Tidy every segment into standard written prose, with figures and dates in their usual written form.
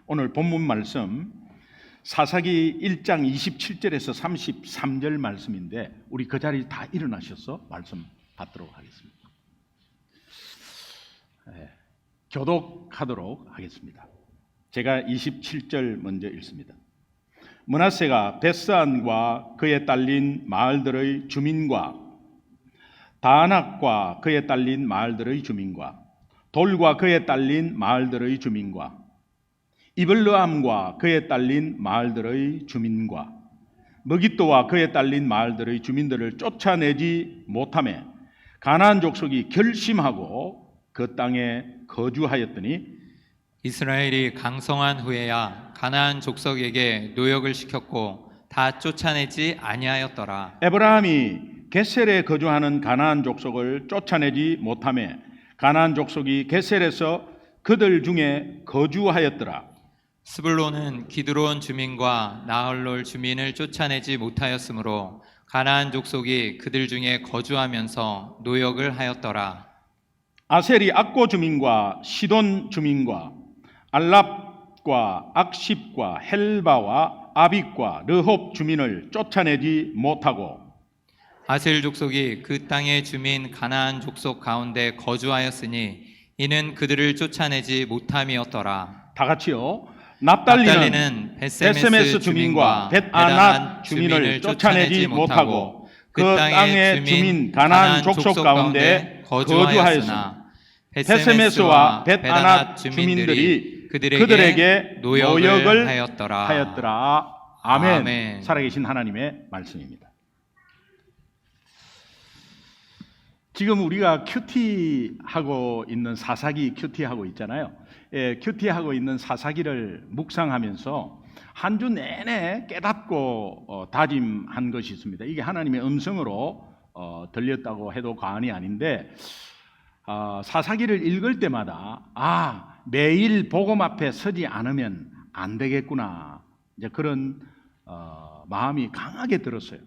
오늘 본문 말씀 사사기 1장 27절에서 33절 말씀인데 우리 그 자리 다 일어나셔서 말씀 받도록 하겠습니다. 교독하도록 하겠습니다. 제가 27절 먼저 읽습니다. 므낫세가 벳산과 그에 딸린 마을들의 주민과 다낙과 그에 딸린 마을들의 주민과 돌과 그에 딸린 마을들의 주민과 이블르암과 그에 딸린 마을들의 주민과 머깃도와 그에 딸린 마을들의 주민들을 쫓아내지 못하며 가나안 족속이 결심하고 그 땅에 거주하였더니 이스라엘이 강성한 후에야 가나안 족속에게 노역을 시켰고 다 쫓아내지 아니하였더라. 에브라함이 게셀에 거주하는 가나안 족속을 쫓아내지 못하며 가나안 족속이 게셀에서 그들 중에 거주하였더라. 스불론은 기드론 주민과 나홀롤 주민을 쫓아내지 못하였으므로 가나안 족속이 그들 중에 거주하면서 노역을 하였더라. 아셀이 악고 주민과 시돈 주민과 알랍과 악십과 헬바와 아빅과 르홉 주민을 쫓아내지 못하고 아셀 족속이 그 땅의 주민 가나안 족속 가운데 거주하였으니 이는 그들을 쫓아내지 못함이었더라. 다 같이요. 납달리는 벳세메스 주민과 벳아낫 주민을 쫓아내지 못하고 그 땅의 주민 가나안 족속 가운데 거주하였으나 벳세메스와 벳아낫 주민들이 그들에게 노역을 하였더라. 아멘. 살아계신 하나님의 말씀입니다. 지금 우리가 큐티하고 있는 사사기 큐티하고 있잖아요. 큐티하고 있는 사사기를 묵상하면서 한 주 내내 깨닫고 다짐한 것이 있습니다. 이게 하나님의 음성으로 들렸다고 해도 과언이 아닌데 사사기를 읽을 때마다 매일 복음 앞에 서지 않으면 안 되겠구나 이제 그런 마음이 강하게 들었어요.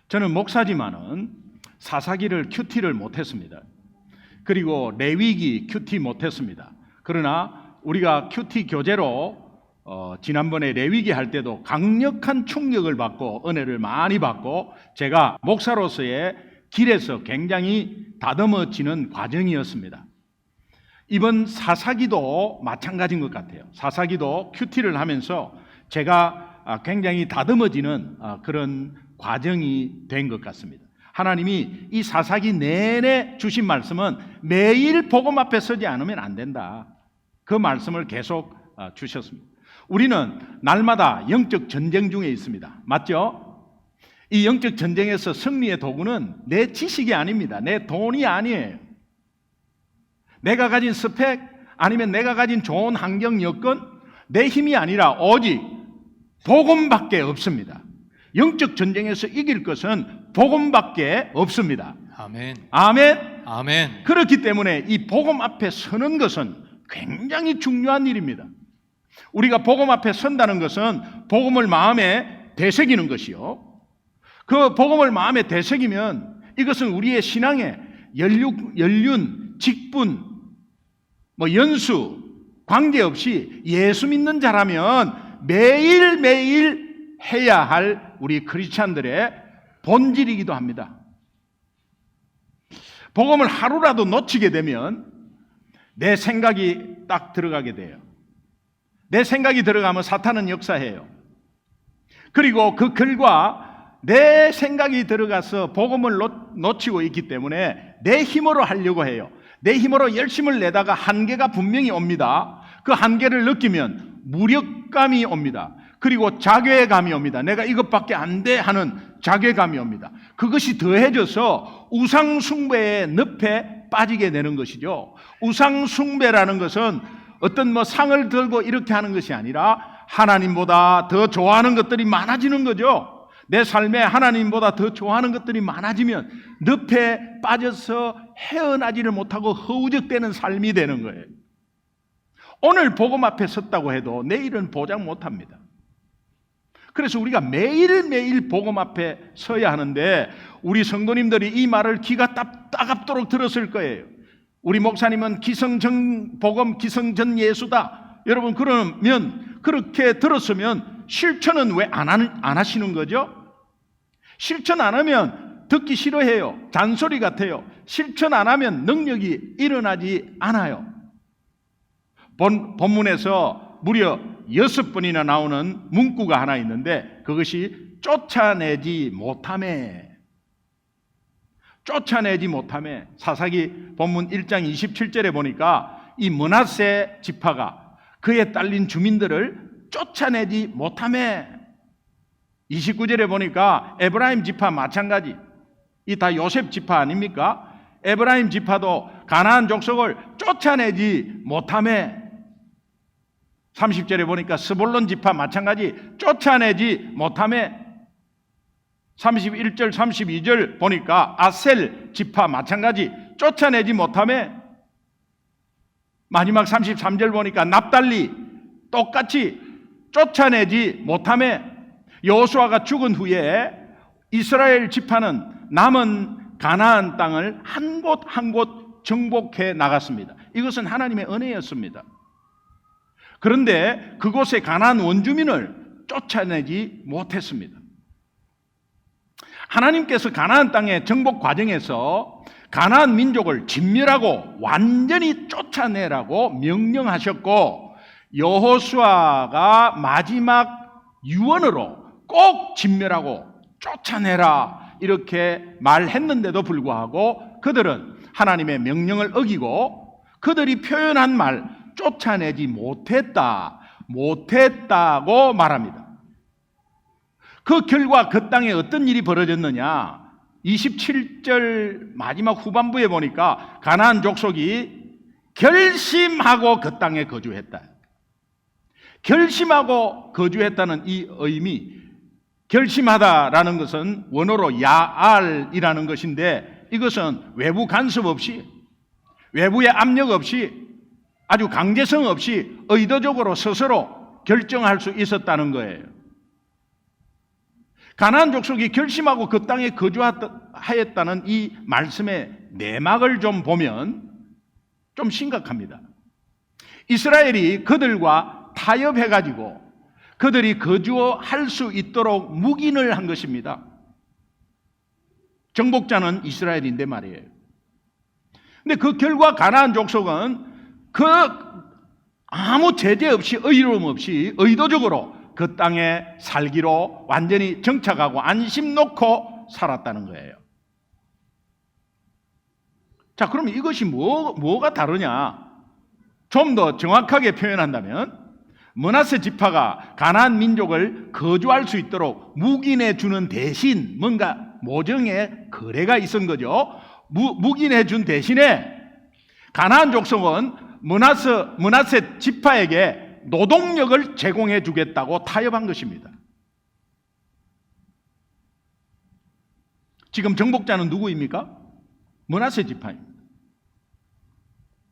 저는 목사지만은 사사기를 큐티를 못했습니다. 그리고 레위기 큐티 못했습니다. 그러나 우리가 큐티 교재로 지난번에 레위기 할 때도 강력한 충격을 받고 은혜를 많이 받고 제가 목사로서의 길에서 굉장히 다듬어지는 과정이었습니다. 이번 사사기도 마찬가지인 것 같아요. 사사기도 큐티를 하면서 제가 굉장히 다듬어지는 그런 과정이 된 것 같습니다. 하나님이 이 사사기 내내 주신 말씀은 매일 복음 앞에 서지 않으면 안 된다. 그 말씀을 계속 주셨습니다. 우리는 날마다 영적 전쟁 중에 있습니다. 맞죠? 이 영적 전쟁에서 승리의 도구는 내 지식이 아닙니다. 내 돈이 아니에요. 내가 가진 스펙 아니면 내가 가진 좋은 환경 여건 내 힘이 아니라 오직 복음밖에 없습니다. 영적 전쟁에서 이길 것은 복음밖에 없습니다. 아멘. 아멘. 아멘. 그렇기 때문에 이 복음 앞에 서는 것은 굉장히 중요한 일입니다. 우리가 복음 앞에 선다는 것은 복음을 마음에 되새기는 것이요. 그 복음을 마음에 되새기면 이것은 우리의 신앙의 연륜, 직분, 연수 관계없이 예수 믿는 자라면 매일매일 해야 할 우리 크리스찬들의 본질이기도 합니다. 복음을 하루라도 놓치게 되면 내 생각이 딱 들어가게 돼요. 내 생각이 들어가면 사탄은 역사해요. 그리고 그 결과 내 생각이 들어가서 복음을 놓치고 있기 때문에 내 힘으로 하려고 해요. 내 힘으로 열심을 내다가 한계가 분명히 옵니다. 그 한계를 느끼면 무력감이 옵니다. 그리고 자괴감이 옵니다. 내가 이것밖에 안 돼 하는 자괴감이 옵니다. 그것이 더해져서 우상숭배의 늪에 빠지게 되는 것이죠. 우상숭배라는 것은 어떤 상을 들고 이렇게 하는 것이 아니라 하나님보다 더 좋아하는 것들이 많아지는 거죠. 내 삶에 하나님보다 더 좋아하는 것들이 많아지면 늪에 빠져서 헤어나지를 못하고 허우적대는 삶이 되는 거예요. 오늘 복음 앞에 섰다고 해도 내일은 보장 못합니다. 그래서 우리가 매일매일 복음 앞에 서야 하는데 우리 성도님들이 이 말을 귀가 따갑도록 들었을 거예요. 우리 목사님은 기성전 복음, 기성전 예수다 여러분, 그러면 그렇게 들었으면 실천은 왜 안 하시는 거죠? 실천 안 하면 듣기 싫어해요. 잔소리 같아요. 실천 안 하면 능력이 일어나지 않아요. 본문에서 무려 6번이나 나오는 문구가 하나 있는데 그것이 쫓아내지 못하매. 쫓아내지 못하매. 사사기 본문 1장 27절에 보니까 이 므낫세 지파가 그에 딸린 주민들을 쫓아내지 못하매. 29절에 보니까 에브라임 지파 마찬가지. 이 다 요셉 지파 아닙니까? 에브라임 지파도 가나안 족속을 쫓아내지 못하매. 30절에 보니까 스볼론 지파 마찬가지 쫓아내지 못하매. 31절 32절 보니까 아셀 지파 마찬가지 쫓아내지 못하매. 마지막 33절 보니까 납달리 똑같이 쫓아내지 못하매. 여호수아가 죽은 후에 이스라엘 지파는 남은 가나안 땅을 한 곳 한 곳 정복해 나갔습니다. 이것은 하나님의 은혜였습니다. 그런데 그곳의 가나안 원주민을 쫓아내지 못했습니다. 하나님께서 가나안 땅의 정복 과정에서 가나안 민족을 진멸하고 완전히 쫓아내라고 명령하셨고, 여호수아가 마지막 유언으로 꼭 진멸하고 쫓아내라 이렇게 말했는데도 불구하고 그들은 하나님의 명령을 어기고 그들이 표현한 말 쫓아내지 못했다고 말합니다. 그 결과 그 땅에 어떤 일이 벌어졌느냐? 27절 마지막 후반부에 보니까 가나안 족속이 결심하고 그 땅에 거주했다. 결심하고 거주했다는 이 의미, 결심하다라는 것은 원어로 야알이라는 것인데 이것은 외부 간섭 없이, 외부의 압력 없이, 아주 강제성 없이 의도적으로 스스로 결정할 수 있었다는 거예요. 가나안 족속이 결심하고 그 땅에 거주하였다는 이 말씀의 내막을 좀 보면 좀 심각합니다. 이스라엘이 그들과 타협해가지고 그들이 거주할 수 있도록 묵인을 한 것입니다. 정복자는 이스라엘인데 말이에요. 근데 그 결과 가나안 족속은 그 아무 제재 없이 의로움 없이 의도적으로 그 땅에 살기로 완전히 정착하고 안심 놓고 살았다는 거예요. 자, 그럼 이것이 뭐가 다르냐? 좀 더 정확하게 표현한다면 므낫세 지파가 가나안 민족을 거주할 수 있도록 묵인해 주는 대신 뭔가 모정의 거래가 있은 거죠. 묵인해 준 대신에 가나안 족속은 므낫세 지파에게 노동력을 제공해 주겠다고 타협한 것입니다. 지금 정복자는 누구입니까? 므낫세 지파입니다.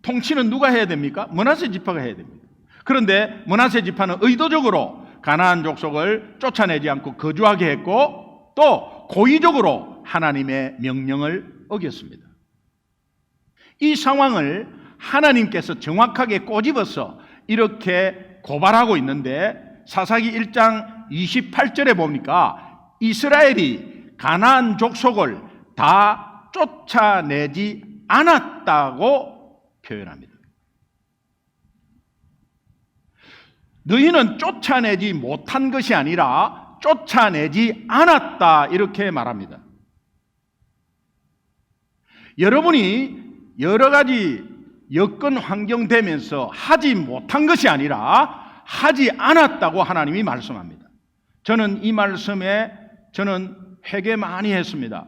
통치는 누가 해야 됩니까? 므낫세 지파가 해야 됩니다. 그런데 므낫세 지파는 의도적으로 가나안 족속을 쫓아내지 않고 거주하게 했고 또 고의적으로 하나님의 명령을 어겼습니다. 이 상황을 하나님께서 정확하게 꼬집어서 이렇게 고발하고 있는데 사사기 1장 28절에 보니까 이스라엘이 가나안 족속을 다 쫓아내지 않았다고 표현합니다. 너희는 쫓아내지 못한 것이 아니라 쫓아내지 않았다 이렇게 말합니다. 여러분이 여러 가지 여건 환경 되면서 하지 못한 것이 아니라 하지 않았다고 하나님이 말씀합니다. 저는 이 말씀에 회개 많이 했습니다.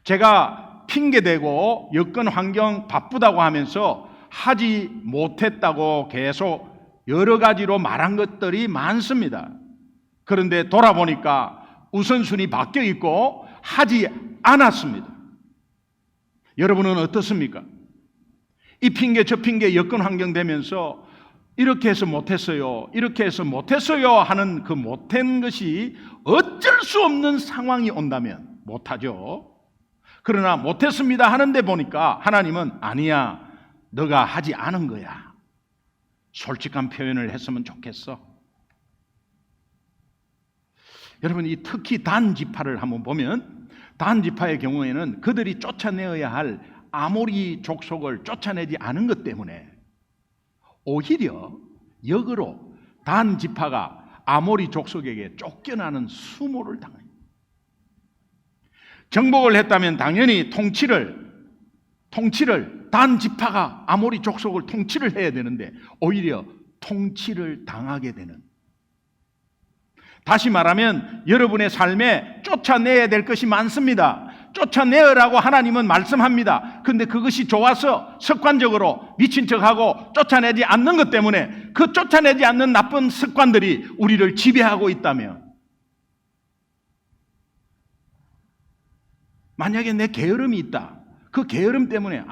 제가 핑계대고 여건 환경 바쁘다고 하면서 하지 못했다고 계속 여러 가지로 말한 것들이 많습니다. 그런데 돌아보니까 우선순위 바뀌어 있고 하지 않았습니다. 여러분은 어떻습니까? 이 핑계 저 핑계 여건 환경 되면서 이렇게 해서 못했어요, 이렇게 해서 못했어요 하는 그 못한 것이 어쩔 수 없는 상황이 온다면 못하죠. 그러나 못했습니다 하는데 보니까 하나님은 아니야, 너가 하지 않은 거야. 솔직한 표현을 했으면 좋겠어. 여러분, 이 특히 단 지파를 한번 보면 단 지파의 경우에는 그들이 쫓아내어야 할 아모리 족속을 쫓아내지 않은 것 때문에 오히려 역으로 단 지파가 아모리 족속에게 쫓겨나는 수모를 당해요. 정복을 했다면 당연히 통치를 단 지파가 아모리 족속을 통치를 해야 되는데 오히려 통치를 당하게 되는, 다시 말하면 여러분의 삶에 쫓아내야 될 것이 많습니다. 쫓아내으라고 하나님은 말씀합니다. 그런데 그것이 좋아서 습관적으로 미친 척하고 쫓아내지 않는 것 때문에 그 쫓아내지 않는 나쁜 습관들이 우리를 지배하고 있다면, 만약에 내 게으름이 있다. 그 게으름 때문에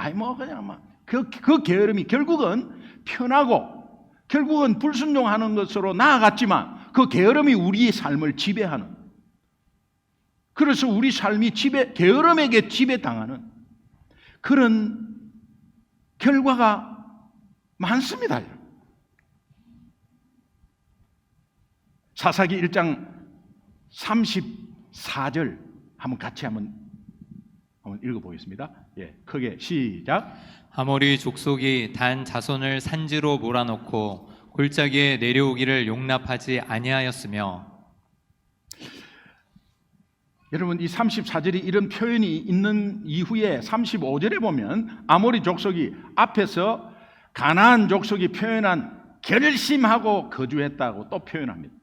그 게으름이 결국은 편하고 결국은 불순종하는 것으로 나아갔지만 그 게으름이 우리의 삶을 지배하는, 그래서 우리 삶이 게으름에게 지배당하는 그런 결과가 많습니다. 사사기 1장 34절 같이 한번 읽어보겠습니다. 크게 시작. 아모리 족속이 단 자손을 산지로 몰아넣고 골짜기에 내려오기를 용납하지 아니하였으며. 여러분, 이 34절이 이런 표현이 있는 이후에 35절에 보면 아모리 족속이 앞에서 가나안 족속이 표현한 결심하고 거주했다고 또 표현합니다.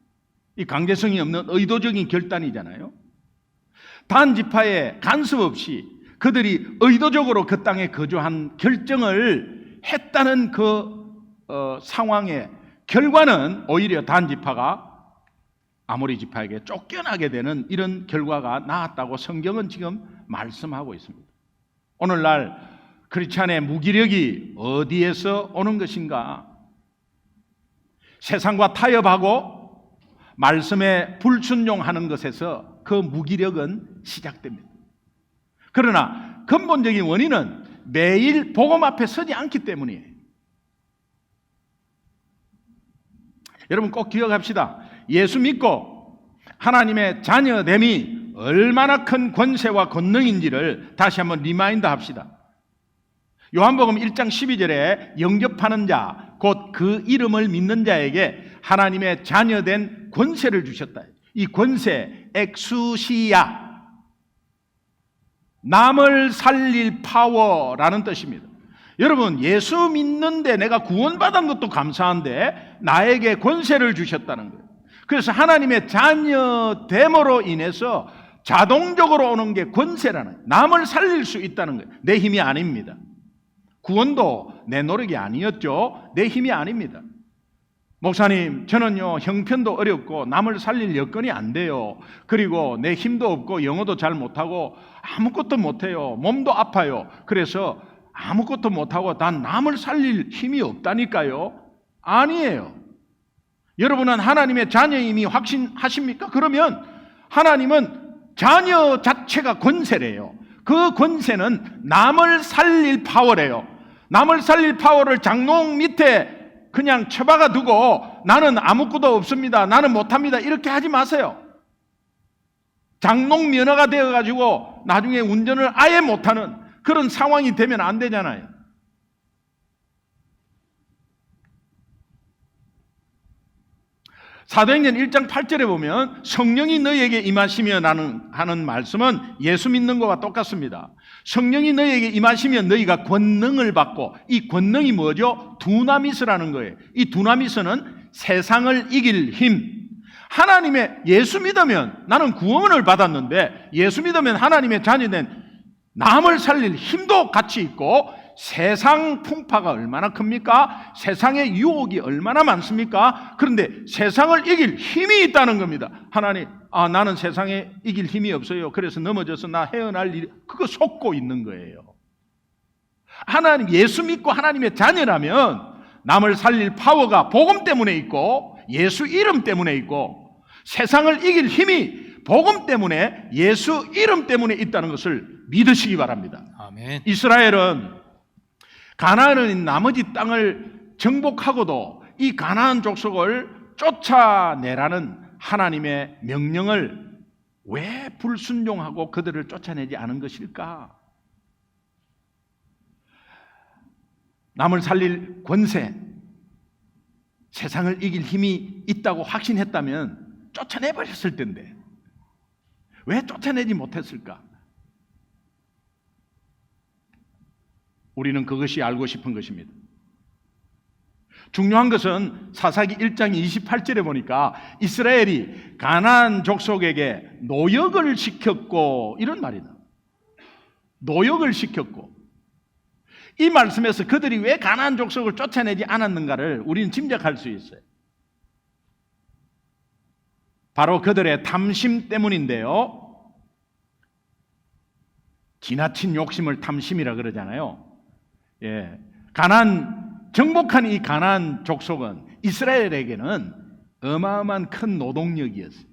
이 강제성이 없는 의도적인 결단이잖아요. 단 지파의 간섭 없이 그들이 의도적으로 그 땅에 거주한 결정을 했다는 그 상황의 결과는 오히려 단 지파가 아모리 지파에게 쫓겨나게 되는 이런 결과가 나왔다고 성경은 지금 말씀하고 있습니다. 오늘날 크리스찬의 무기력이 어디에서 오는 것인가? 세상과 타협하고 말씀에 불순종하는 것에서 그 무기력은 시작됩니다. 그러나 근본적인 원인은 매일 복음 앞에 서지 않기 때문이에요. 여러분, 꼭 기억합시다. 예수 믿고 하나님의 자녀됨이 얼마나 큰 권세와 권능인지를 다시 한번 리마인드 합시다. 요한복음 1장 12절에 영접하는 자, 곧 그 이름을 믿는 자에게 하나님의 자녀된 권세를 주셨다. 이 권세, 엑수시야, 남을 살릴 파워라는 뜻입니다. 여러분, 예수 믿는데 내가 구원받은 것도 감사한데 나에게 권세를 주셨다는 거예요. 그래서 하나님의 자녀됨으로 인해서 자동적으로 오는 게 권세라는 거예요. 남을 살릴 수 있다는 거예요. 내 힘이 아닙니다. 구원도 내 노력이 아니었죠. 내 힘이 아닙니다. 목사님, 저는요 형편도 어렵고 남을 살릴 여건이 안 돼요. 그리고 내 힘도 없고 영어도 잘 못하고 아무것도 못해요. 몸도 아파요. 그래서 아무것도 못하고 난 남을 살릴 힘이 없다니까요. 아니에요. 여러분은 하나님의 자녀임이 확신하십니까? 그러면 하나님은 자녀 자체가 권세래요. 그 권세는 남을 살릴 파워래요. 남을 살릴 파워를 장롱 밑에 그냥 처박아 두고 나는 아무것도 없습니다, 나는 못합니다, 이렇게 하지 마세요. 장롱 면허가 되어가지고 나중에 운전을 아예 못하는 그런 상황이 되면 안 되잖아요. 사도행전 1장 8절에 보면 성령이 너희에게 임하시면 하는 말씀은 예수 믿는 것과 똑같습니다. 성령이 너희에게 임하시면 너희가 권능을 받고, 이 권능이 뭐죠? 두나미스라는 거예요. 이 두나미스는 세상을 이길 힘. 하나님의 예수 믿으면, 나는 구원을 받았는데 예수 믿으면 하나님의 자녀된 남을 살릴 힘도 같이 있고, 세상 풍파가 얼마나 큽니까? 세상의 유혹이 얼마나 많습니까? 그런데 세상을 이길 힘이 있다는 겁니다. 하나님, 나는 세상에 이길 힘이 없어요. 그래서 넘어져서 나 헤어날 일, 그거 속고 있는 거예요. 하나님, 예수 믿고 하나님의 자녀라면 남을 살릴 파워가 복음 때문에 있고 예수 이름 때문에 있고, 세상을 이길 힘이 복음 때문에 예수 이름 때문에 있다는 것을 믿으시기 바랍니다. 아멘. 이스라엘은 가나안인 나머지 땅을 정복하고도 이 가나안 족속을 쫓아내라는 하나님의 명령을 왜 불순종하고 그들을 쫓아내지 않은 것일까? 남을 살릴 권세, 세상을 이길 힘이 있다고 확신했다면 쫓아내버렸을 텐데 왜 쫓아내지 못했을까? 우리는 그것이 알고 싶은 것입니다. 중요한 것은 사사기 1장 28절에 보니까 이스라엘이 가나안 족속에게 노역을 시켰고 이런 말이 나와요. 노역을 시켰고, 이 말씀에서 그들이 왜 가나안 족속을 쫓아내지 않았는가를 우리는 짐작할 수 있어요. 바로 그들의 탐심 때문인데요. 지나친 욕심을 탐심이라 그러잖아요. 정복한 이 가나안 족속은 이스라엘에게는 어마어마한 큰 노동력이었어요.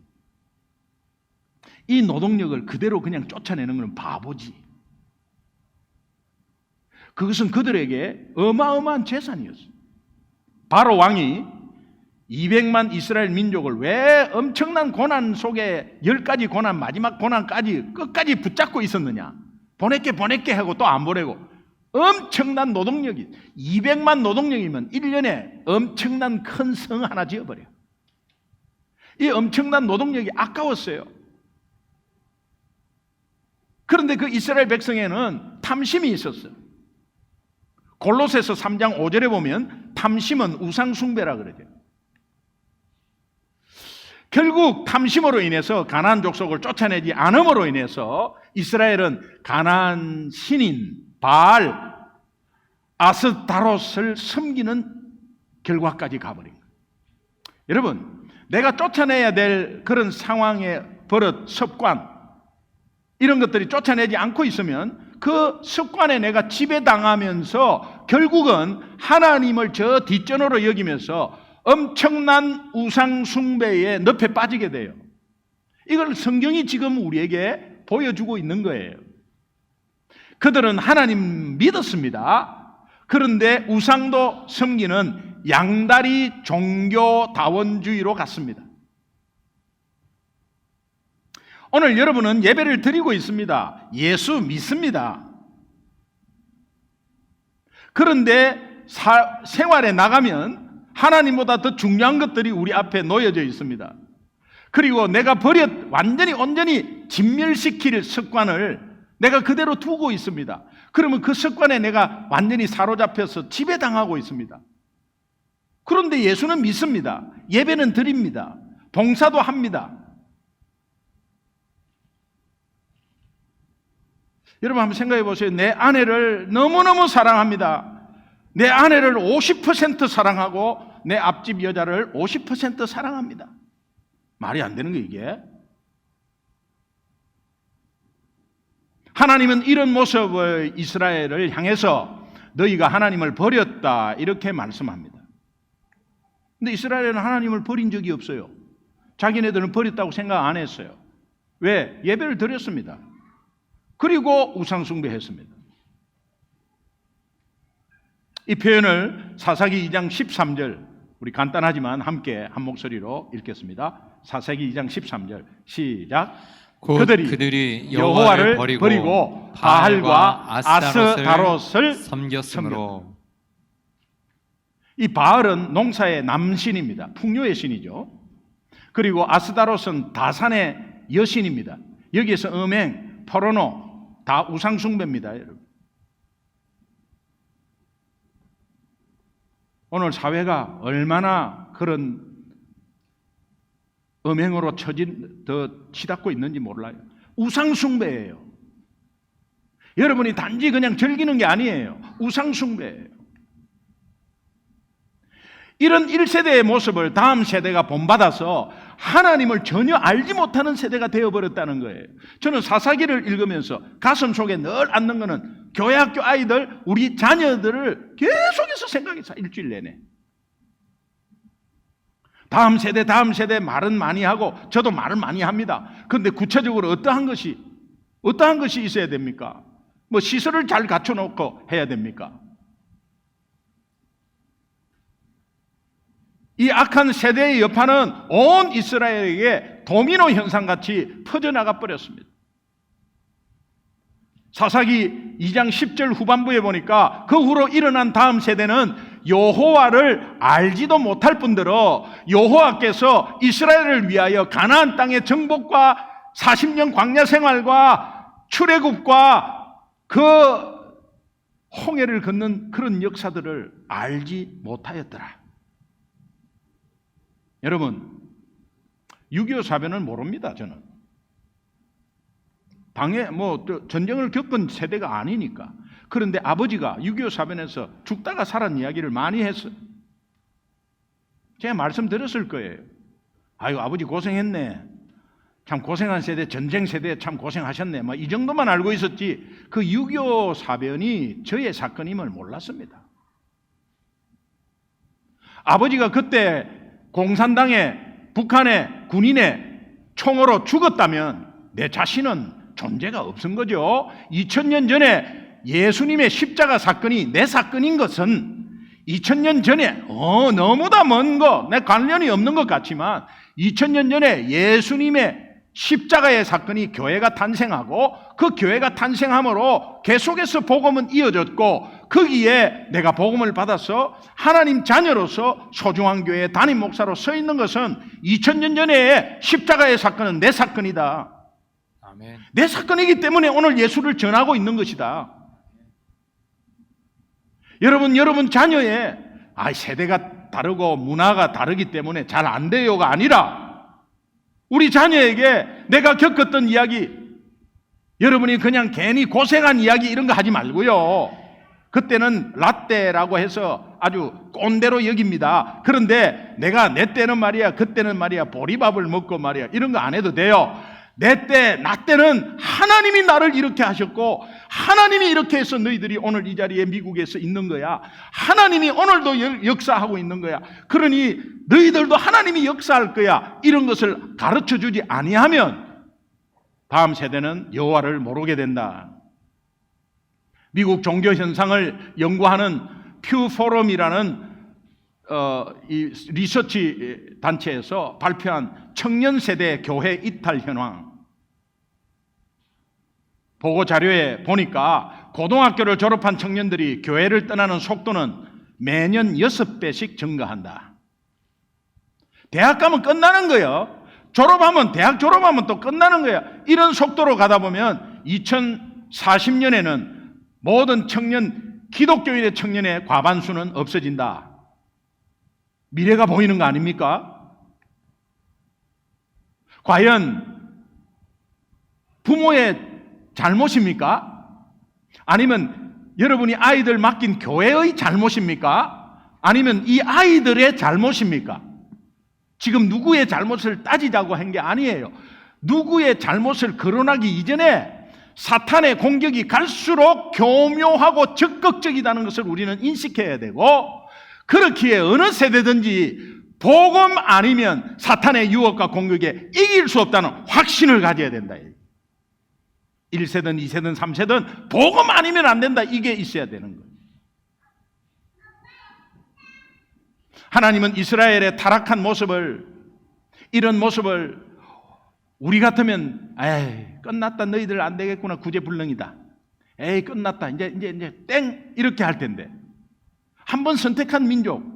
이 노동력을 그대로 그냥 쫓아내는 건 바보지. 그것은 그들에게 어마어마한 재산이었어요. 바로 왕이 200만 이스라엘 민족을 왜 엄청난 고난 속에 10가지 고난, 마지막 고난까지 끝까지 붙잡고 있었느냐? 보낼게 하고 또 안 보내고 엄청난 노동력이, 200만 노동력이면 1년에 엄청난 큰 성 하나 지어버려요. 이 엄청난 노동력이 아까웠어요. 그런데 그 이스라엘 백성에는 탐심이 있었어요. 골로새서 3장 5절에 보면 탐심은 우상숭배라 그러죠. 결국 탐심으로 인해서 가나안 족속을 쫓아내지 않음으로 인해서 이스라엘은 가나안 신인 바알 아스타롯을 섬기는 결과까지 가버린 거예요. 여러분, 내가 쫓아내야 될 그런 상황의 버릇, 습관, 이런 것들이 쫓아내지 않고 있으면 그 습관에 내가 지배당하면서 결국은 하나님을 저 뒷전으로 여기면서 엄청난 우상숭배의 늪에 빠지게 돼요. 이걸 성경이 지금 우리에게 보여주고 있는 거예요. 그들은 하나님 믿었습니다. 그런데 우상도 섬기는 양다리 종교다원주의로 갔습니다. 오늘 여러분은 예배를 드리고 있습니다. 예수 믿습니다. 그런데 생활에 나가면 하나님보다 더 중요한 것들이 우리 앞에 놓여져 있습니다. 그리고 내가 완전히 온전히 진멸시킬 습관을 내가 그대로 두고 있습니다. 그러면 그 습관에 내가 완전히 사로잡혀서 지배당하고 있습니다. 그런데 예수는 믿습니다. 예배는 드립니다. 봉사도 합니다. 여러분 한번 생각해 보세요. 내 아내를 너무너무 사랑합니다. 내 아내를 50% 사랑하고 내 앞집 여자를 50% 사랑합니다. 말이 안 되는 거 이게. 하나님은 이런 모습의 이스라엘을 향해서 너희가 하나님을 버렸다 이렇게 말씀합니다. 근데 이스라엘은 하나님을 버린 적이 없어요. 자기네들은 버렸다고 생각 안 했어요. 왜? 예배를 드렸습니다. 그리고 우상숭배했습니다. 이 표현을 사사기 2장 13절, 우리 간단하지만 함께 한 목소리로 읽겠습니다. 사사기 2장 13절 시작. 그들이 여호와를 버리고 바알과 아스타롯을 섬겼으므로. 이 바알은 농사의 남신입니다. 풍요의 신이죠. 그리고 아스타롯은 다산의 여신입니다. 여기에서 음행, 포르노 다 우상숭배입니다. 여러분. 오늘 사회가 얼마나 그런 음행으로 치닫고 있는지 몰라요. 우상숭배예요. 여러분이 단지 그냥 즐기는 게 아니에요. 우상숭배예요. 이런 1세대의 모습을 다음 세대가 본받아서 하나님을 전혀 알지 못하는 세대가 되어버렸다는 거예요. 저는 사사기를 읽으면서 가슴 속에 늘 앉는 거는 교회 학교 아이들, 우리 자녀들을 계속해서 생각해서 일주일 내내. 다음 세대 말은 많이 하고 저도 말을 많이 합니다. 그런데 구체적으로 어떠한 것이 있어야 됩니까? 뭐 시설을 잘 갖춰놓고 해야 됩니까? 이 악한 세대의 여파는 온 이스라엘에게 도미노 현상같이 퍼져나가 버렸습니다. 사사기 2장 10절 후반부에 보니까 그 후로 일어난 다음 세대는 여호와를 알지도 못할 뿐더러 여호와께서 이스라엘을 위하여 가나안 땅의 정복과 40년 광야 생활과 출애굽과 그 홍해를 걷는 그런 역사들을 알지 못하였더라. 여러분, 6.25 사변은 모릅니다. 저는 전쟁을 겪은 세대가 아니니까. 그런데 아버지가 6.25 사변에서 죽다가 살은 이야기를 많이 했어요. 제가 말씀드렸을 거예요. 아이고, 아버지 고생했네. 참 고생한 세대, 전쟁 세대에 참 고생하셨네. 이 정도만 알고 있었지 그 6.25 사변이 저의 사건임을 몰랐습니다. 아버지가 그때 공산당에, 북한의 군인의 총으로 죽었다면 내 자신은 존재가 없은 거죠. 2000년 전에 예수님의 십자가 사건이 내 사건인 것은 2000년 전에 너무나 먼 거, 내 관련이 없는 것 같지만 2000년 전에 예수님의 십자가의 사건이 교회가 탄생하고 그 교회가 탄생함으로 계속해서 복음은 이어졌고 거기에 내가 복음을 받아서 하나님 자녀로서 소중한 교회의 담임 목사로 서 있는 것은 2000년 전에 십자가의 사건은 내 사건이다. 아멘. 내 사건이기 때문에 오늘 예수를 전하고 있는 것이다. 여러분 자녀의 세대가 다르고 문화가 다르기 때문에 잘 안 돼요가 아니라 우리 자녀에게 내가 겪었던 이야기, 여러분이 그냥 괜히 고생한 이야기 이런 거 하지 말고요. 그때는 라떼라고 해서 아주 꼰대로 여깁니다. 그런데 내가 내 때는 말이야, 그때는 말이야, 보리밥을 먹고 말이야, 이런 거 안 해도 돼요. 내 때, 나 때는 하나님이 나를 이렇게 하셨고 하나님이 이렇게 해서 너희들이 오늘 이 자리에 미국에서 있는 거야. 하나님이 오늘도 역사하고 있는 거야. 그러니 너희들도 하나님이 역사할 거야. 이런 것을 가르쳐주지 아니하면 다음 세대는 여호와를 모르게 된다. 미국 종교 현상을 연구하는 퓨 포럼이라는 이 리서치 단체에서 발표한 청년 세대 교회 이탈 현황 보고 자료에 보니까 고등학교를 졸업한 청년들이 교회를 떠나는 속도는 매년 6배씩 증가한다. 대학 가면 끝나는 거예요. 대학 졸업하면 또 끝나는 거야. 이런 속도로 가다 보면 2040년에는 모든 기독교인의 청년의 과반수는 없어진다. 미래가 보이는 거 아닙니까? 과연 부모의 잘못입니까? 아니면 여러분이 아이들 맡긴 교회의 잘못입니까? 아니면 이 아이들의 잘못입니까? 지금 누구의 잘못을 따지자고 한 게 아니에요. 누구의 잘못을 거론하기 이전에 사탄의 공격이 갈수록 교묘하고 적극적이라는 것을 우리는 인식해야 되고, 그렇기에 어느 세대든지 복음 아니면 사탄의 유혹과 공격에 이길 수 없다는 확신을 가져야 된다. 1세든 2세든 3세든 복음 아니면 안 된다. 이게 있어야 되는 거예요. 하나님은 이스라엘의 타락한 모습을, 이런 모습을 우리 같으면 끝났다, 너희들 안 되겠구나, 구제불능이다, 끝났다, 이제 땡 이렇게 할 텐데, 한번 선택한 민족,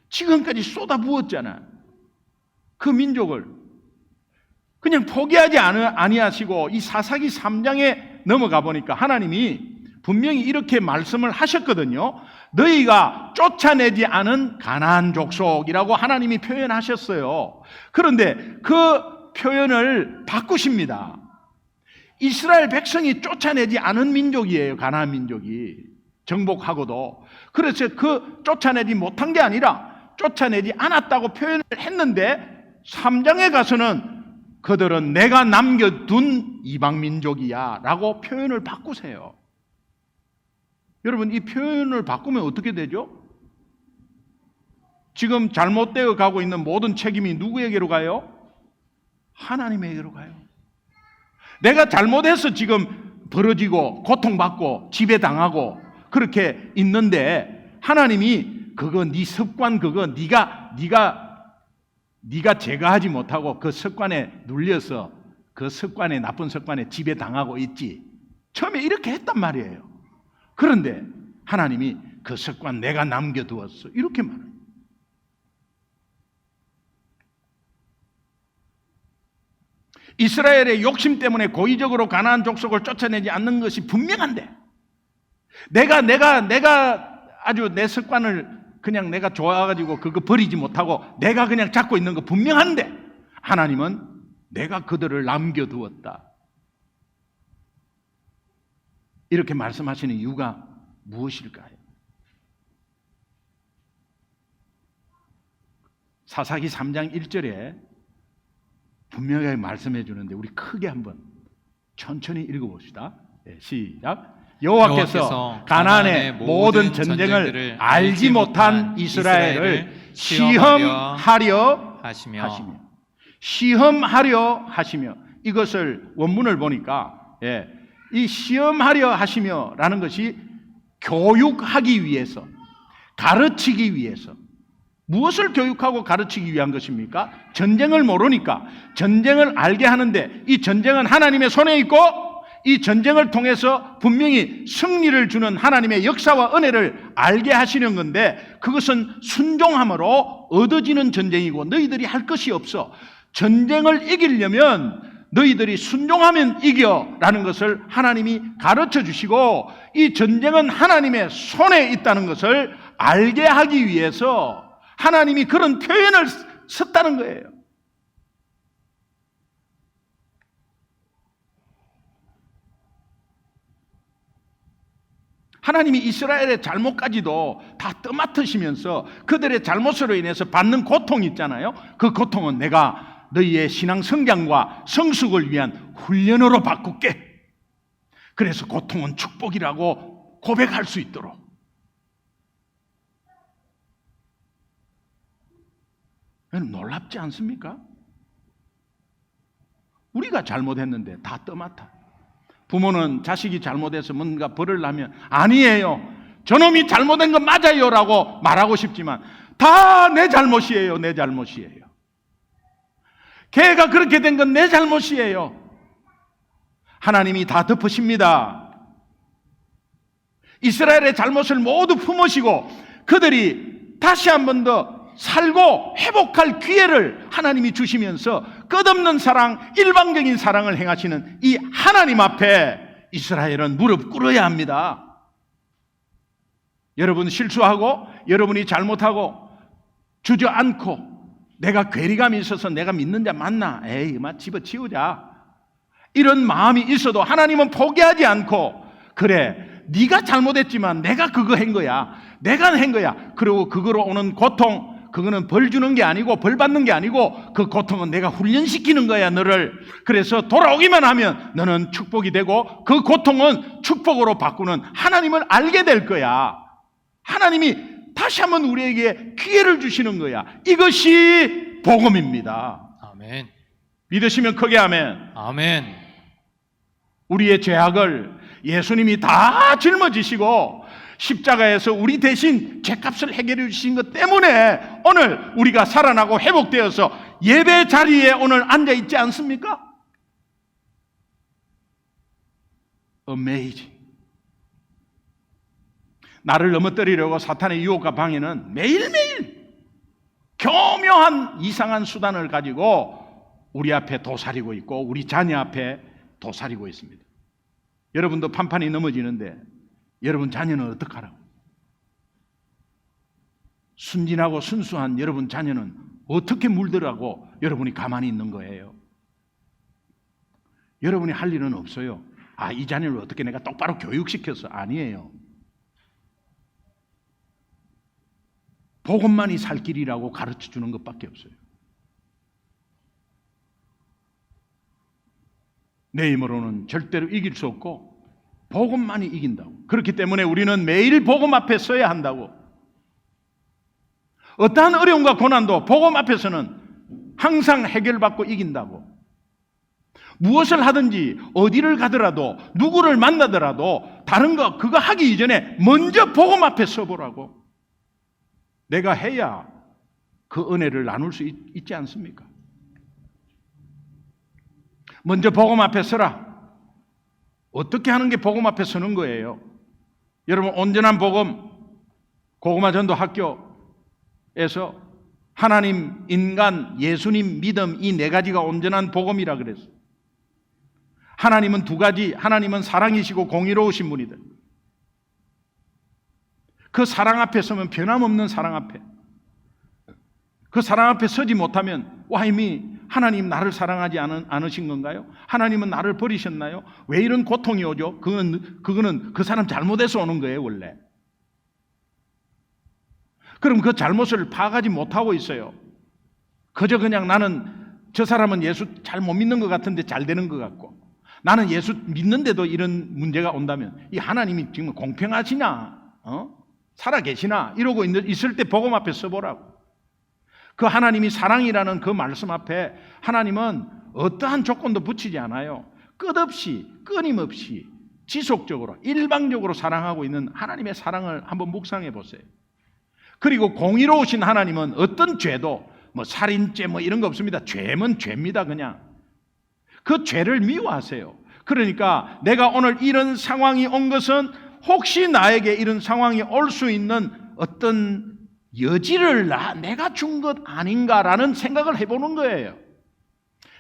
지금까지 쏟아부었잖아. 그 민족을 그냥 포기하지 아니하시고 이 사사기 3장에 넘어가 보니까 하나님이 분명히 이렇게 말씀을 하셨거든요. 너희가 쫓아내지 않은 가나안 족속이라고 하나님이 표현하셨어요. 그런데 그 표현을 바꾸십니다. 이스라엘 백성이 쫓아내지 않은 민족이에요. 가나안 민족이 정복하고도. 그래서 그 쫓아내지 못한 게 아니라 쫓아내지 않았다고 표현을 했는데 3장에 가서는 그들은 내가 남겨둔 이방민족이야 라고 표현을 바꾸세요. 여러분, 이 표현을 바꾸면 어떻게 되죠? 지금 잘못되어 가고 있는 모든 책임이 누구에게로 가요? 하나님에게로 가요. 내가 잘못해서 지금 벌어지고 고통받고 지배당하고 그렇게 있는데 하나님이 그거 네 습관 그거 네가 제거하지 못하고 그 습관에 눌려서 그 습관에 나쁜 습관에 지배당하고 있지. 처음에 이렇게 했단 말이에요. 그런데 하나님이 그 습관 내가 남겨두었어. 이렇게 말해요. 이스라엘의 욕심 때문에 고의적으로 가나안 족속을 쫓아내지 않는 것이 분명한데 내가 아주 내 습관을 그냥 내가 좋아가지고 그거 버리지 못하고 내가 그냥 잡고 있는 거 분명한데 하나님은 내가 그들을 남겨두었다. 이렇게 말씀하시는 이유가 무엇일까요? 사사기 3장 1절에 분명하게 말씀해 주는데 우리 크게 한번 천천히 읽어봅시다. 네, 시작. 여호와께서 가나안의 모든 전쟁을 알지 못한 이스라엘을 시험하려 하시며 이것을 원문을 보니까 이 시험하려 하시며라는 것이 교육하기 위해서 가르치기 위해서 무엇을 교육하고 가르치기 위한 것입니까? 전쟁을 모르니까 전쟁을 알게 하는데 이 전쟁은 하나님의 손에 있고 이 전쟁을 통해서 분명히 승리를 주는 하나님의 역사와 은혜를 알게 하시는 건데 그것은 순종함으로 얻어지는 전쟁이고 너희들이 할 것이 없어. 전쟁을 이기려면 너희들이 순종하면 이겨라는 것을 하나님이 가르쳐 주시고 이 전쟁은 하나님의 손에 있다는 것을 알게 하기 위해서 하나님이 그런 표현을 썼다는 거예요. 하나님이 이스라엘의 잘못까지도 다 떠맡으시면서 그들의 잘못으로 인해서 받는 고통이 있잖아요. 그 고통은 내가 너희의 신앙 성장과 성숙을 위한 훈련으로 바꿀게. 그래서 고통은 축복이라고 고백할 수 있도록. 놀랍지 않습니까? 우리가 잘못했는데 다 떠맡아. 부모는 자식이 잘못해서 뭔가 벌을 하면 아니에요. 저놈이 잘못한 건 맞아요 라고 말하고 싶지만 다 내 잘못이에요. 내 잘못이에요. 걔가 그렇게 된 건 내 잘못이에요. 하나님이 다 덮으십니다. 이스라엘의 잘못을 모두 품으시고 그들이 다시 한 번 더 살고 회복할 기회를 하나님이 주시면서 끝없는 사랑, 일방적인 사랑을 행하시는 이 하나님 앞에 이스라엘은 무릎 꿇어야 합니다. 여러분 실수하고 여러분이 잘못하고 주저앉고 내가 괴리감이 있어서 내가 믿는 자 맞나? 에이, 그만 집어치우자. 이런 마음이 있어도 하나님은 포기하지 않고 그래, 네가 잘못했지만 내가 그거 한 거야. 내가 한 거야. 그리고 그거로 오는 고통 그거는 벌 주는 게 아니고 벌 받는 게 아니고 그 고통은 내가 훈련시키는 거야 너를. 그래서 돌아오기만 하면 너는 축복이 되고 그 고통은 축복으로 바꾸는 하나님을 알게 될 거야. 하나님이 다시 한번 우리에게 기회를 주시는 거야. 이것이 복음입니다. 아멘. 믿으시면 크게 아멘. 아멘. 우리의 죄악을 예수님이 다 짊어지시고 십자가에서 우리 대신 죄값을 해결해 주신 것 때문에 오늘 우리가 살아나고 회복되어서 예배 자리에 오늘 앉아 있지 않습니까? Amazing. 나를 넘어뜨리려고 사탄의 유혹과 방해는 매일매일 교묘한 이상한 수단을 가지고 우리 앞에 도사리고 있고 우리 자녀 앞에 도사리고 있습니다. 여러분도 판판이 넘어지는데 여러분 자녀는 어떡하라고? 순진하고 순수한 여러분 자녀는 어떻게 물들라고 여러분이 가만히 있는 거예요? 여러분이 할 일은 없어요. 아, 이 자녀를 어떻게 내가 똑바로 교육시켜서. 아니에요. 복음만이 살 길이라고 가르쳐 주는 것밖에 없어요. 내 힘으로는 절대로 이길 수 없고 복음만이 이긴다고. 그렇기 때문에 우리는 매일 복음 앞에 서야 한다고. 어떠한 어려움과 고난도 복음 앞에서는 항상 해결받고 이긴다고. 무엇을 하든지 어디를 가더라도 누구를 만나더라도 다른 거 그거 하기 이전에 먼저 복음 앞에 서보라고. 내가 해야 그 은혜를 나눌 수 있지 않습니까? 먼저 복음 앞에 서라. 어떻게 하는 게 복음 앞에 서는 거예요? 여러분, 온전한 복음, 고구마 전도 학교에서 하나님, 인간, 예수님, 믿음, 이 네 가지가 온전한 복음이라 그랬어요. 하나님은 두 가지, 하나님은 사랑이시고 공의로우신 분이다. 그 사랑 앞에 서면 변함없는 사랑 앞에, 그 사랑 앞에 서지 못하면 와임이 하나님 나를 사랑하지 않으신 건가요? 하나님은 나를 버리셨나요? 왜 이런 고통이 오죠? 그거는 그 사람 잘못해서 오는 거예요, 원래. 그럼 그 잘못을 파악하지 못하고 있어요. 그저 그냥 나는 저 사람은 예수 잘 못 믿는 것 같은데 잘 되는 것 같고, 나는 예수 믿는데도 이런 문제가 온다면 이 하나님이 지금 공평하시나? 살아 계시나? 이러고 있을 때 복음 앞에 서보라고. 그 하나님이 사랑이라는 그 말씀 앞에 하나님은 어떠한 조건도 붙이지 않아요. 끝없이, 끊임없이, 지속적으로, 일방적으로 사랑하고 있는 하나님의 사랑을 한번 묵상해 보세요. 그리고 공의로우신 하나님은 어떤 죄도 뭐 살인죄 뭐 이런 거 없습니다. 죄면 죄입니다. 그냥 그 죄를 미워하세요. 그러니까 내가 오늘 이런 상황이 온 것은 혹시 나에게 이런 상황이 올 수 있는 어떤 여지를 내가 준 것 아닌가라는 생각을 해보는 거예요.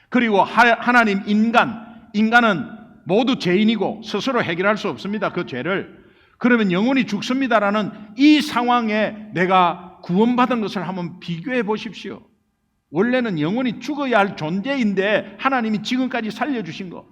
그리고 하나님, 인간은 모두 죄인이고 스스로 해결할 수 없습니다. 그 죄를. 그러면 영원히 죽습니다라는 이 상황에 내가 구원받은 것을 한번 비교해 보십시오. 원래는 영원히 죽어야 할 존재인데 하나님이 지금까지 살려주신 거.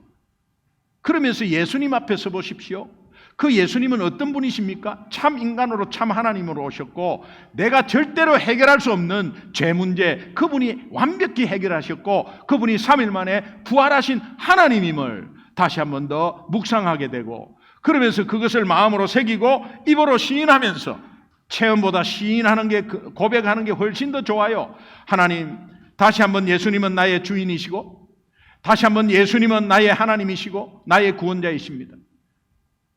그러면서 예수님 앞에 서 보십시오. 그 예수님은 어떤 분이십니까? 참 인간으로 참 하나님으로 오셨고, 내가 절대로 해결할 수 없는 죄 문제 그분이 완벽히 해결하셨고, 그분이 3일 만에 부활하신 하나님임을 다시 한 번 더 묵상하게 되고, 그러면서 그것을 마음으로 새기고 입으로 시인하면서, 체험보다 시인하는 게, 고백하는 게 훨씬 더 좋아요. 하나님, 다시 한번 예수님은 나의 주인이시고, 다시 한번 예수님은 나의 하나님이시고 나의 구원자이십니다.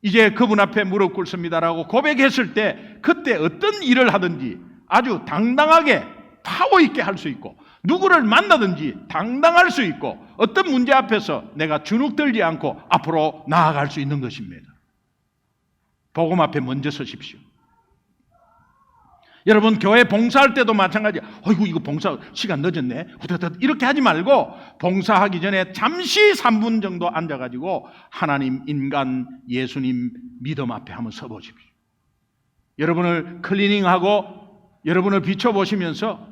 이제 그분 앞에 무릎 꿇습니다라고 고백했을 때, 그때 어떤 일을 하든지 아주 당당하게 파워 있게 할 수 있고, 누구를 만나든지 당당할 수 있고, 어떤 문제 앞에서 내가 주눅들지 않고 앞으로 나아갈 수 있는 것입니다. 복음 앞에 먼저 서십시오. 여러분, 교회 봉사할 때도 마찬가지야. 어이구, 이거 봉사 시간 늦었네. 후다닥 이렇게 하지 말고, 봉사하기 전에 잠시 3분 정도 앉아가지고 하나님, 인간, 예수님, 믿음 앞에 한번 서보십시오. 여러분을 클리닝하고 여러분을 비춰보시면서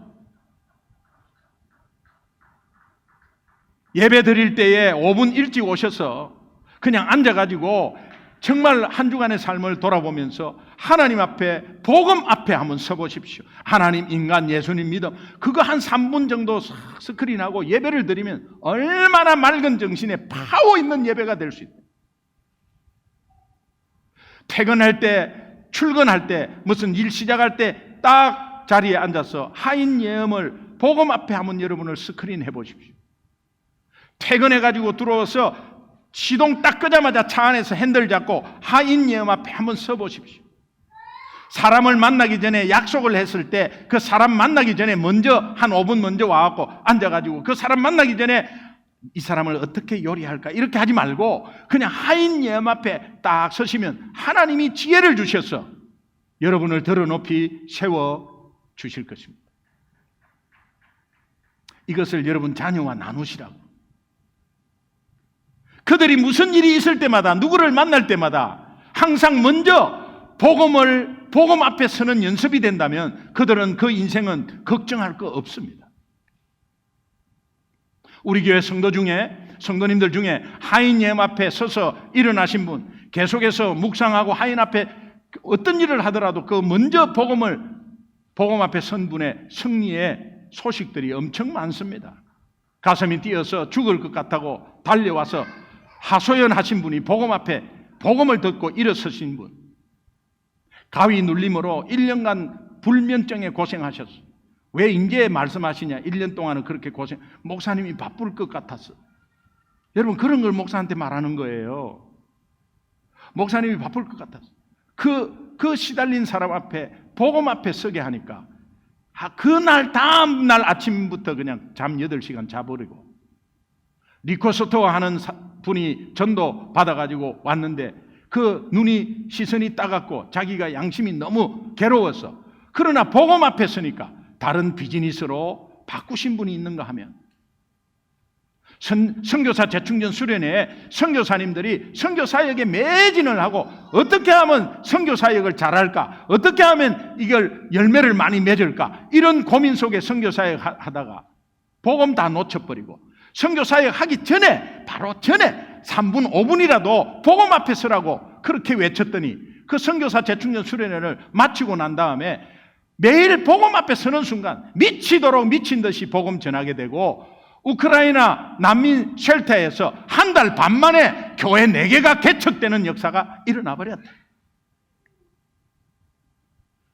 예배 드릴 때에 5분 일찍 오셔서 그냥 앉아가지고 정말 한 주간의 삶을 돌아보면서 하나님 앞에, 복음 앞에 한번 서보십시오. 하나님, 인간, 예수님, 믿음, 그거 한 3분 정도 스크린하고 예배를 드리면 얼마나 맑은 정신에 파워 있는 예배가 될 수 있다. 퇴근할 때, 출근할 때, 무슨 일 시작할 때 딱 자리에 앉아서 하인 예음을 복음 앞에 한번 여러분을 스크린해 보십시오. 퇴근해가지고 들어와서 시동 딱 끄자마자 차 안에서 핸들 잡고 하인 예음 앞에 한번 서 보십시오. 사람을 만나기 전에 약속을 했을 때 그 사람 만나기 전에 먼저 한 5분 먼저 와갖고 앉아가지고 그 사람 만나기 전에 이 사람을 어떻게 요리할까 이렇게 하지 말고 그냥 하인 예음 앞에 딱 서시면 하나님이 지혜를 주셔서 여러분을 들어 높이 세워 주실 것입니다. 이것을 여러분 자녀와 나누시라고. 그들이 무슨 일이 있을 때마다, 누구를 만날 때마다 항상 먼저 복음 앞에 서는 연습이 된다면 그들은 그 인생은 걱정할 거 없습니다. 우리 교회 성도님들 중에 하인 예음 앞에 서서 일어나신 분, 계속해서 묵상하고 하인 앞에 어떤 일을 하더라도 그 먼저 복음 앞에 선 분의 승리의 소식들이 엄청 많습니다. 가슴이 뛰어서 죽을 것 같다고 달려와서 하소연하신 분이 복음 앞에 복음을 듣고 일어서신 분, 가위 눌림으로 1년간 불면증에 고생하셨어요. 왜 이제 말씀하시냐? 1년 동안은 그렇게 목사님이 바쁠 것 같았어. 여러분, 그런 걸 목사한테 말하는 거예요. 목사님이 바쁠 것 같았어. 그 시달린 사람 앞에 복음 앞에 서게 하니까 그날 다음날 아침부터 그냥 잠 8시간 자버리고, 리코스토어 하는 분이 전도 받아가지고 왔는데 그 눈이 시선이 따갑고 자기가 양심이 너무 괴로웠어. 그러나 복음 앞에 서니까 다른 비즈니스로 바꾸신 분이 있는가 하면, 선교사 재충전 수련회에 선교사님들이 선교사역에 매진을 하고 어떻게 하면 선교사역을 잘할까, 어떻게 하면 이걸 열매를 많이 맺을까, 이런 고민 속에 선교사역 하다가 복음 다 놓쳐버리고 선교사역 하기 전에, 바로 전에 3분 5분이라도 복음 앞에 서라고 그렇게 외쳤더니 그 선교사 재충전 수련회를 마치고 난 다음에 매일 복음 앞에 서는 순간 미치도록 미친 듯이 복음 전하게 되고, 우크라이나 난민 쉘터에서 한 달 반 만에 교회 4개가 개척되는 역사가 일어나 버렸다.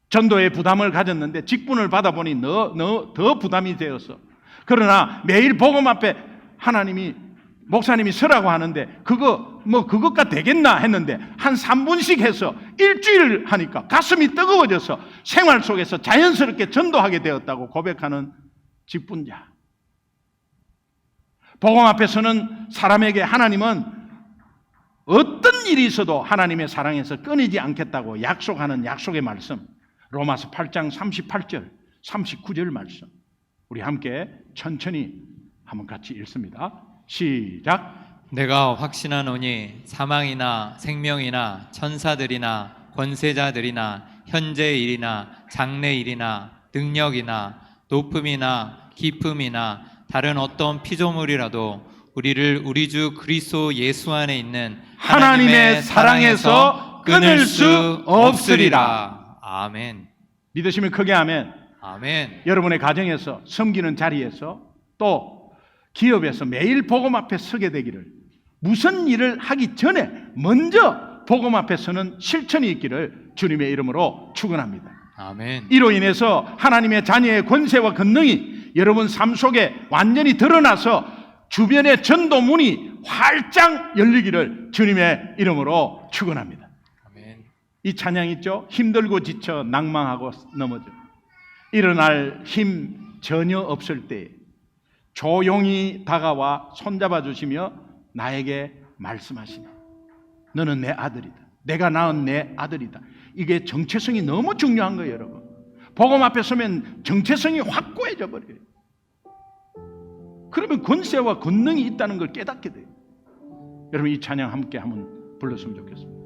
전도에 부담을 가졌는데 직분을 받아보니 더 부담이 되었어. 그러나 매일 복음 앞에 하나님이, 목사님이 서라고 하는데 그것가 되겠나 했는데 한 3분씩 해서 일주일 하니까 가슴이 뜨거워져서 생활 속에서 자연스럽게 전도하게 되었다고 고백하는 직분자. 복음 앞에서는 사람에게 하나님은 어떤 일이 있어도 하나님의 사랑에서 끊이지 않겠다고 약속하는 약속의 말씀, 로마서 8장 38절 39절 말씀, 우리 함께 천천히 한번 같이 읽습니다. 시작. 내가 확신하노니 사망이나 생명이나 천사들이나 권세자들이나 현재의 일이나 장래 일이나 능력이나 높음이나 깊음이나 다른 어떤 피조물이라도 우리를 우리 주 그리스도 예수 안에 있는 하나님의 사랑에서 끊을 수 없으리라. 아멘. 믿으시면 크게 아멘. 아멘. 여러분의 가정에서, 섬기는 자리에서, 또 기업에서 매일 복음 앞에 서게 되기를, 무슨 일을 하기 전에 먼저 복음 앞에 서는 실천이 있기를 주님의 이름으로 축원합니다. 아멘. 이로 인해서 하나님의 자녀의 권세와 권능이 여러분 삶 속에 완전히 드러나서 주변의 전도문이 활짝 열리기를 주님의 이름으로 축원합니다. 아멘. 이 찬양 있죠? 힘들고 지쳐 낭망하고 넘어져 일어날 힘 전혀 없을 때 조용히 다가와 손잡아 주시며 나에게 말씀하시네. 너는 내 아들이다. 내가 낳은 내 아들이다. 이게 정체성이 너무 중요한 거예요, 여러분. 복음 앞에 서면 정체성이 확고해져 버려요. 그러면 권세와 권능이 있다는 걸 깨닫게 돼요. 여러분, 이 찬양 함께 한번 불렀으면 좋겠습니다.